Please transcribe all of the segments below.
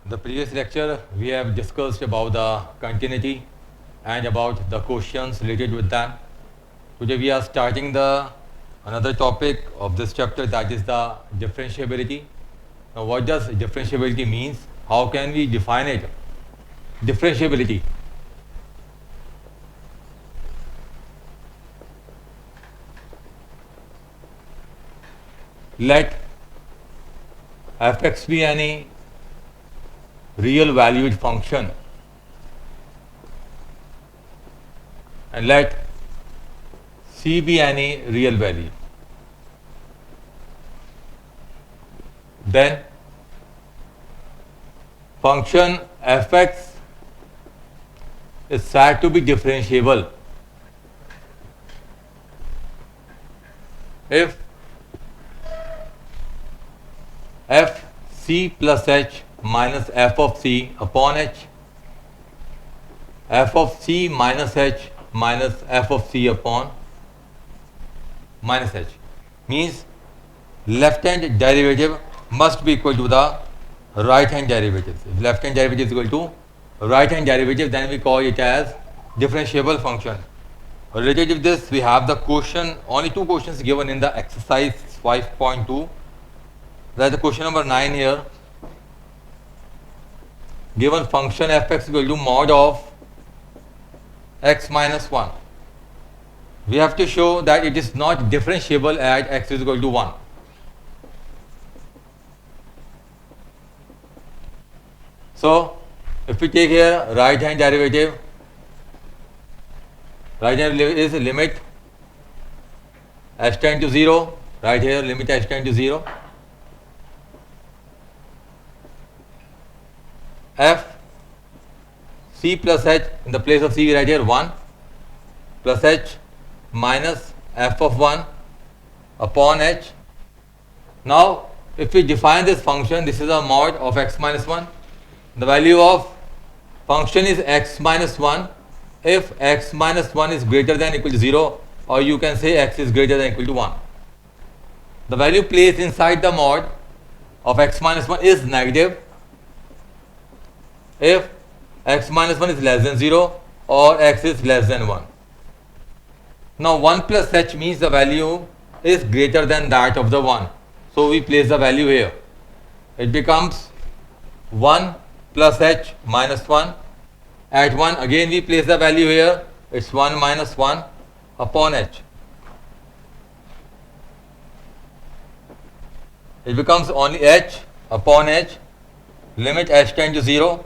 The previous lecture we have discussed about the continuity and about the questions related with that. Today we are starting the another topic of this chapter, that is the differentiability. Now what does differentiability means? How can we define it? Differentiability. Let fx be any real valued function and let c be any real value. Then function fx is said to be differentiable if f c plus h minus f of c upon h, f of c minus h minus f of c upon minus h, means left hand derivative must be equal to the right hand derivative. If left hand derivative is equal to right hand derivative, then we call it as differentiable function. Related to this, we have the question, only two questions given in the exercise 5.2. That's the question number 9 here. Given function fx equal to mod of x minus 1. We have to show that it is not differentiable at x is equal to 1. So, if we take here right hand derivative, right hand is limit h tend to 0, right here limit h tend to 0. F c plus h, in the place of c we write here 1 plus h minus f of 1 upon h. Now if we define this function, this is a mod of x minus 1. The value of function is x minus 1 if x minus 1 is greater than or equal to 0, or you can say x is greater than or equal to 1. The value placed inside the mod of x minus 1 is negative if x minus 1 is less than 0 or x is less than 1. Now 1 plus h means the value is greater than that of the 1. So we place the value here. It becomes 1 plus h minus 1. At 1 again we place the value here. It's 1 minus 1 upon h. It becomes only h upon h. Limit h tend to 0.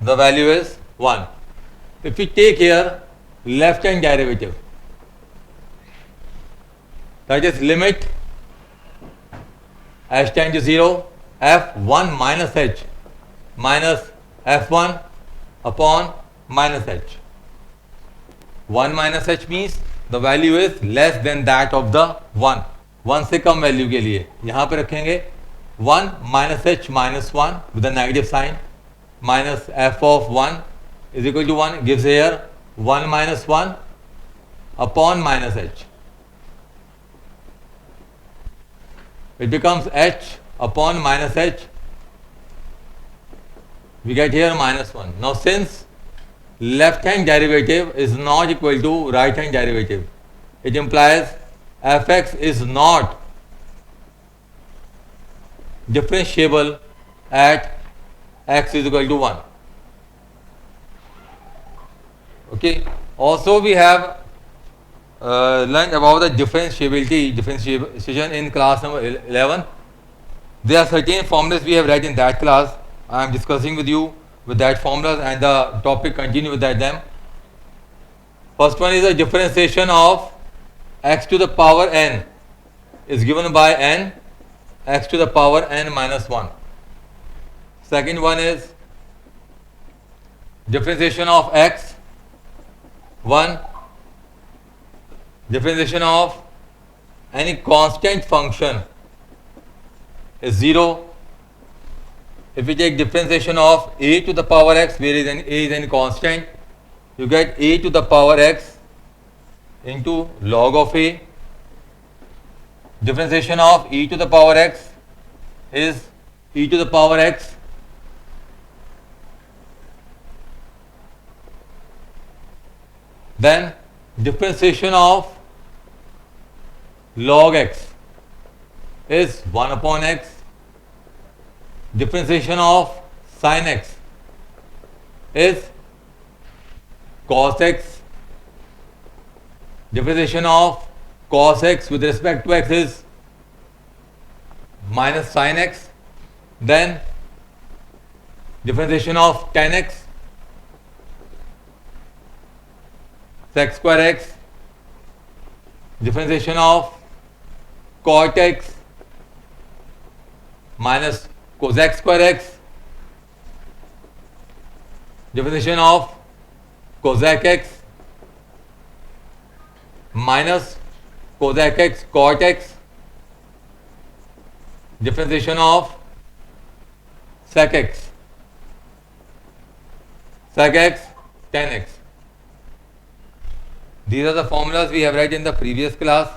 The value is 1. If we take here left hand derivative, that is limit h tend to 0, f1 minus h minus f1 upon minus h. 1 minus h means the value is less than that of the 1. 1 से कम value के लिए यहाँ पे रखेंगे 1 minus h minus 1 with a negative sign minus f of 1 is equal to 1, gives here 1 minus 1 upon minus h. It becomes h upon minus h. We get here minus 1. Now since left hand derivative is not equal to right hand derivative, it implies fx is not differentiable at x is equal to 1. Okay. Also we have learned about the differentiation in class number 11. There are certain formulas we have read in that class. I am discussing with you with that formulas, and the topic continue with them. First one is the differentiation of x to the power n is given by n, x to the power n minus 1. Second one is differentiation of x, 1, differentiation of any constant function is 0. If we take differentiation of a to the power x, where is a is any constant, you get a to the power x into log of a. Differentiation of e to the power x is e to the power x then differentiation of log x is 1 upon x, differentiation of sin x is cos x, differentiation of cos x with respect to x is minus sin x, then differentiation of tan x, sec square x, differentiation of cot x minus cosec square x, differentiation of cosec x minus cosec x cot x, differentiation of sec x tan x. These are the formulas we have read in the previous class.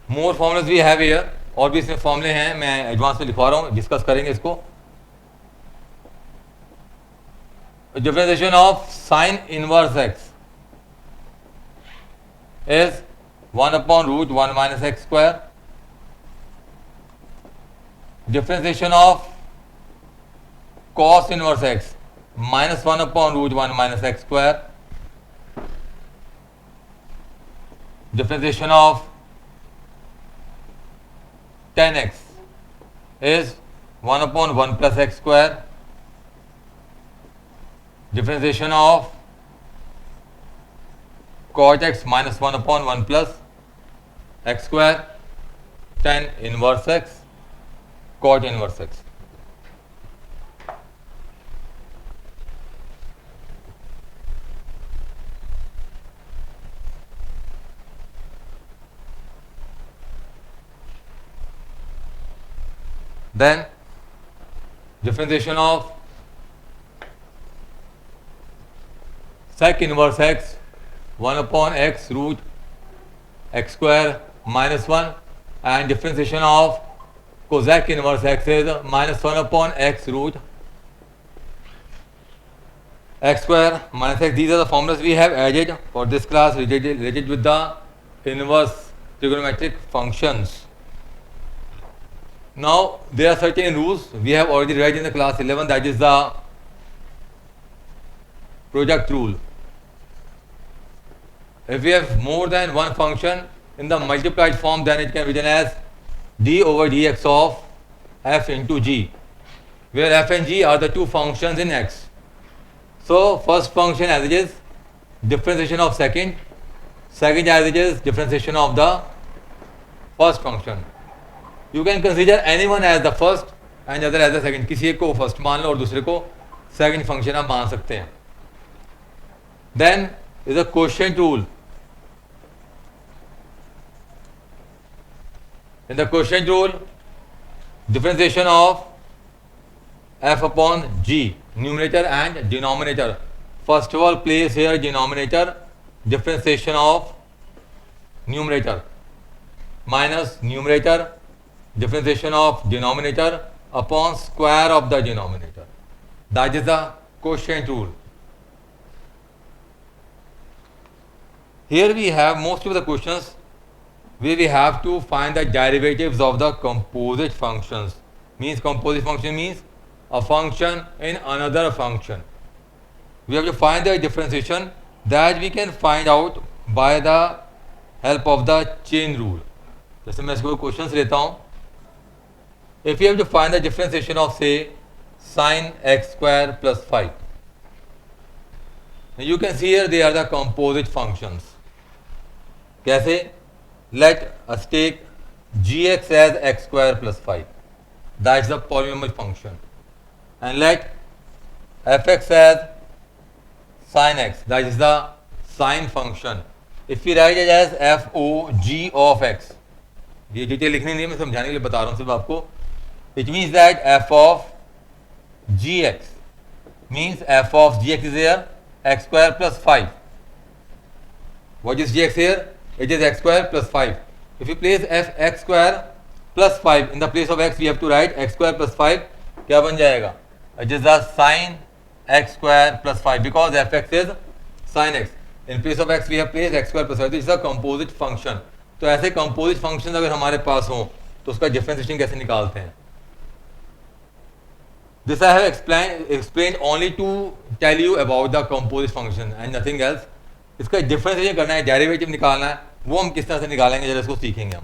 More formulas we have here. और भी इसमें फॉर्मूले हैं, मैं advance में लिखवा रहा हूँ, डिस्कस करेंगे इसको. Differentiation of sine inverse x is 1 upon root 1 minus x square. Differentiation of cos inverse x minus 1 upon root 1 minus x square. Differentiation of tan x is 1 upon 1 plus x square. Differentiation of cot x minus 1 upon 1 plus x square, tan inverse x, cot inverse x. Then differentiation of sec inverse x 1 upon x root x square minus 1, and differentiation of cosec inverse x is minus 1 upon x root x square minus x. These are the formulas we have added for this class related with the inverse trigonometric functions. Now there are certain rules we have already read in the class 11, that is the product rule. If we have more than one function in the multiplied form, then it can be written as d over dx of f into g, where f and g are the two functions in x. So first function as it is differentiation of second as it is differentiation of the first function. You can consider anyone as the first and other as the second. किसी एक को first मान लो और दूसरे को second function आप मान सकते हैं. Then is a quotient rule. In the quotient rule, differentiation of f upon g, numerator and denominator. First of all, place here denominator, differentiation of numerator minus numerator, differentiation of denominator upon square of the denominator. That is the quotient rule. Here we have most of the questions where we have to find the derivatives of the composite functions. Means composite function means a function in another function. We have to find the differentiation that we can find out by the help of the chain rule. जैसे मैं इसको questions लेता हूँ. If you have to find the differentiation of say sin x square plus 5, you can see here they are the composite functions. कैसे? Let us take gx as x square plus 5, that is the polynomial function, and let fx as sin x, that is the sine function. If we write it as f o g of x, ये detail लिखनी नहीं है, मैं समझाने के लिए बता रहा हूँ सिर्फ आपको. It means that f of gx means f of gx is here x square plus 5. What is gx here? It is x square plus 5. If you place f x square plus 5 in the place of x, we have to write x square plus 5. क्या बन जाएगा? It is the sin x square plus 5 because fx is sin x. In place of x we have place x square plus y, this is a composite function. तो ऐसे composite function अगर हमारे पास हो तो उसका डिफरेंशिएशन कैसे निकालते हैं? This I have explained only to tell you about the composite function and nothing else. इसका डिफरेंशिएशन करना है, डेरिवेटिव निकालना है, वो हम किस तरह से निकालेंगे जरा इसको सीखेंगे हम.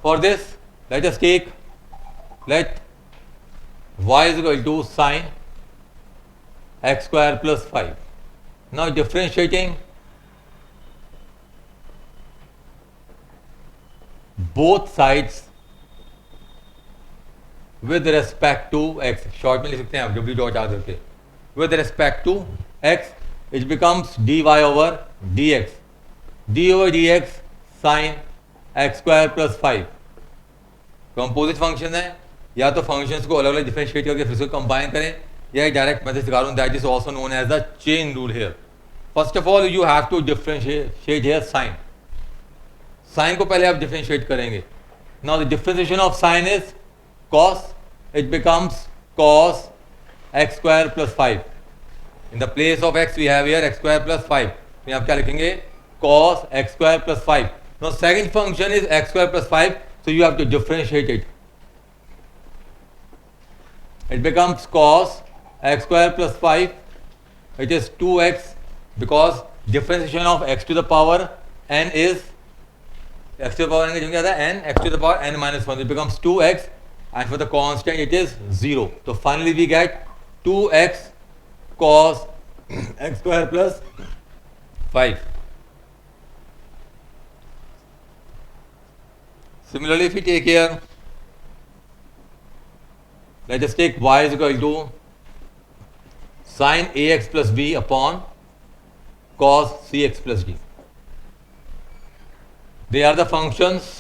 For this, let us take, let y is equal to sine x square plus 5. Now differentiating both sides with respect to x, short में लिख सकते हैं आप w डॉट आर करके, with respect to x, it becomes dy over dx, d over dx sin x square plus 5. Composite function है, या तो functions को अलग अलग डिफरेंशिएट करके फिर से कंबाइन करें, या डायरेक्ट मेथड सिखा रहा हूं, that is also known as the chain rule here. First of all you have to differentiate here sine. Sine को पहले आप डिफरेंशिएट करेंगे. Now the differentiation of sine is cos, it becomes cos x square plus 5. In the place of x we have here x square plus 5. तो यहाँ क्या लिखेंगे? cos x square plus 5. Now second function is x square plus 5, so you have to differentiate it. It becomes cos x square plus 5. It is 2x because differentiation of x to the power n is x to the power n का जो क्या था n, x to the power n minus 1. It becomes 2x. And for the constant it is 0. So finally we get 2x cos x square plus 5. Similarly, if we take here, let us take y is equal to sin ax plus b upon cos cx plus d. They are the functions.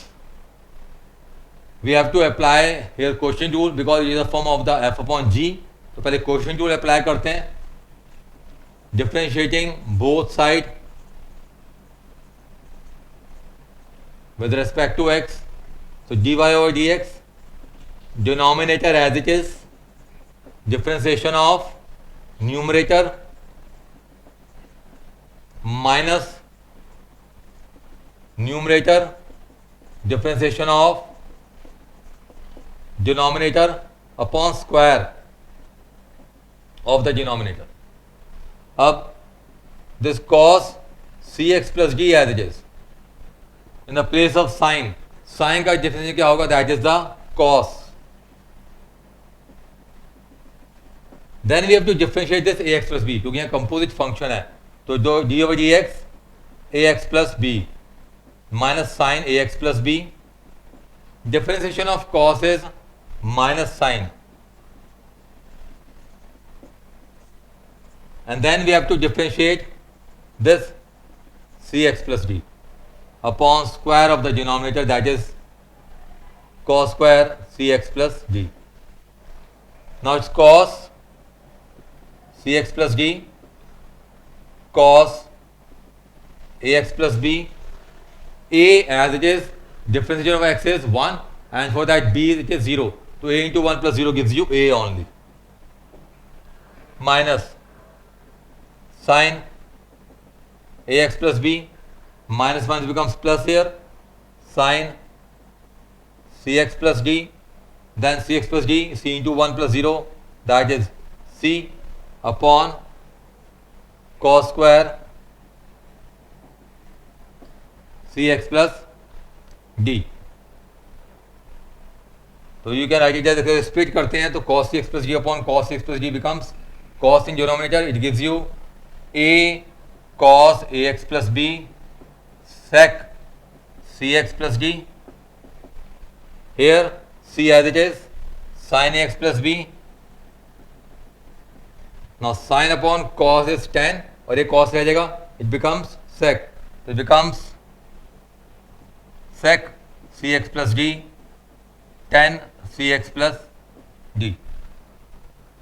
We have to apply here quotient rule because it is a form of the f upon g. तो पहले quotient rule apply करते हैं. Differentiating both side with respect to x. So dy over dx, denominator as it is, differentiation of numerator minus numerator, differentiation of denominator upon square of the denominator. अब this cos cx plus d as it is, in the place of sine, sine का differentiation क्या होगा? That is the cos. Then we have to differentiate this ax plus b, क्योंकि यहाँ composite function है, तो d over dx ax plus b minus sine ax plus b, differentiation of cos is minus sine, and then we have to differentiate this cx plus d upon square of the denominator, that is cos square cx plus d. Now it's cos cx plus d cos ax plus b, a as it is, differentiation of x is 1, and for that b it is 0. So a into 1 plus 0 gives you a only, minus sine ax plus b, minus 1 becomes plus here, sine cx plus d, then cx plus d, c into 1 plus 0, that is c upon cos square cx plus d. तो you can write it as split करते हैं तो cos cx plus d upon cos cx plus d becomes cos in denominator, it gives you a cos ax plus b sec cx plus d. Here c as it is, sin ax plus b. Now sin upon cos is 10 और ये cos रह जाएगा, it becomes sec. So it becomes sec cx plus d 10 cx plus d.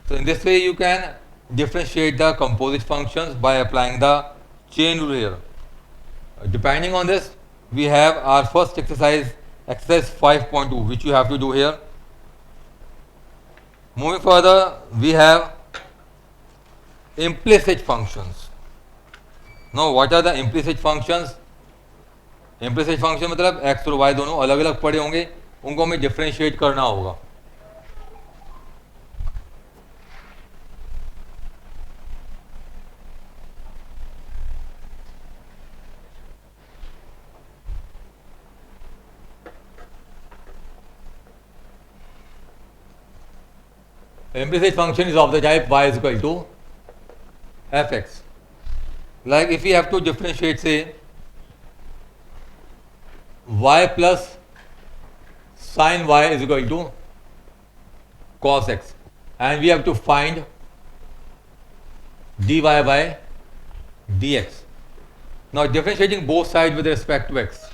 So in this way you can differentiate the composite functions by applying the chain rule here. Depending on this, we have our first exercise exercise 5.2 which you have to do here. Moving further, we have implicit functions. Now what are the implicit functions? Implicit function मतलब x और y दोनों अलग अलग पड़े होंगे, उनको हमें differentiate करना होगा. Implicit function is of the type y is equal to fx. Like if we have to differentiate, say, y plus sin y is equal to cos x, and we have to find dy by dx. Now differentiating both sides with respect to x.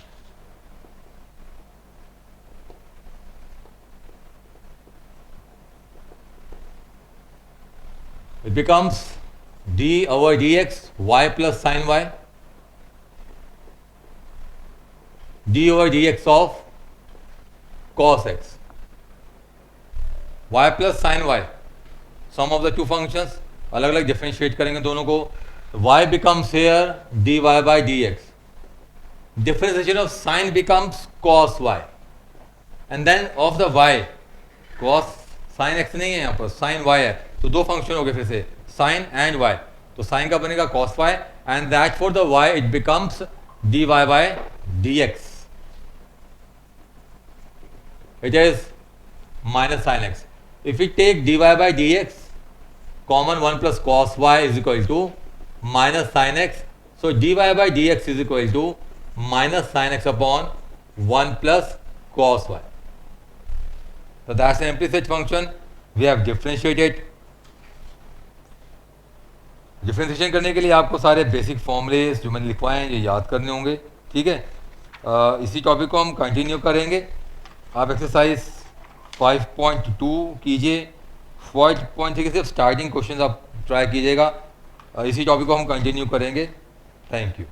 It becomes d over dx y plus sin y, d over dx of cos x, y plus sin y, sum of the two functions, अलग अलग differentiate करेंगे दोनों को. y becomes here dy by dx. Differentiation of sin becomes cos y, and then of the y, cos sin x नहीं है यहाँ पर, sin y है, तो दो फंक्शन हो गए फिर से, sin and y. तो sin का बनेगा cos y, and that for the y it becomes dy by dx. It is minus sin x. If we take dy by dx, common 1 plus cos y is equal to minus sin x. So dy by dx is equal to minus sin x upon 1 plus cos y. So that's an implicit function. We have differentiated. Differentiation करने के लिए आपको सारे basic फॉर्मूले जो मैंने लिखवाए हैं ये याद करने होंगे. ठीक है, इसी टॉपिक को हम कंटिन्यू करेंगे. आप एक्सरसाइज 5.2 कीजिए. 5.3 के सिर्फ स्टार्टिंग क्वेश्चन आप ट्राई कीजिएगा. इसी टॉपिक को हम कंटिन्यू करेंगे. Thank you.